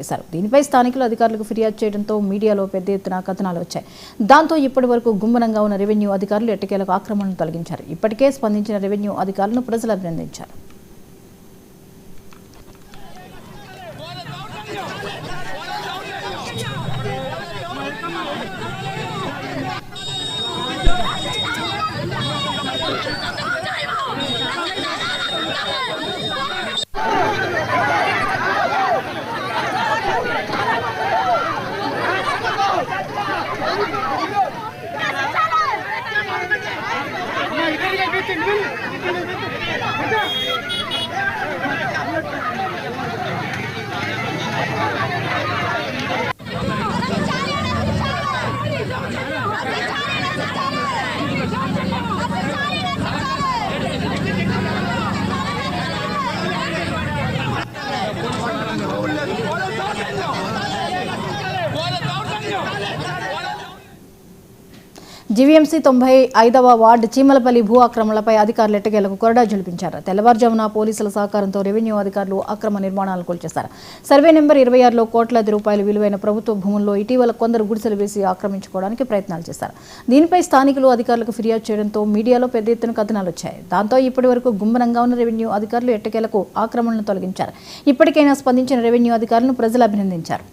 చేశారు. దీనిపై స్థానికులు అధికారులకు ఫిర్యాదు చేయడంతో మీడియాలో పెద్ద ఎత్తున కథనాలు వచ్చాయి. దాంతో ఇప్పటి వరకు గుమ్మనంగా ఉన్న రెవెన్యూ అధికారులు ఎట్టకేలకు ఆక్రమణను తొలగించారు. ఇప్పటికే స్పందించిన రెవెన్యూ అధికారులను ప్రజలు అభినందించారు. జీవీఎంసీ 95వ వార్డు చీమలపల్లి భూ ఆక్రమణలపై అధికారులు ఎట్టకేలకు కొరడా జులిపించారు. తెల్లవారుజామున పోలీసుల సహకారంతో రెవెన్యూ అధికారులు అక్రమ నిర్మాణాలను కూల్చేశారు. సర్వే నెంబర్ 26లో కోట్లాది రూపాయల విలువైన ప్రభుత్వ భూముల్లో ఇటీవల కొందరు గుడిసెలు వేసి ఆక్రమించుకోవడానికి ప్రయత్నాలు చేశారు. దీనిపై స్థానికులు అధికారులకు ఫిర్యాదు చేయడంతో మీడియాలో పెద్ద ఎత్తున కథనాలు వచ్చాయి. దాంతో ఇప్పటి వరకు గుమ్మనంగా ఉన్న రెవెన్యూ అధికారులు ఎట్టకేలకు ఆక్రమణను తొలగించారు. ఇప్పటికైనా స్పందించిన రెవెన్యూ అధికారులను ప్రజలు అభినందించారు.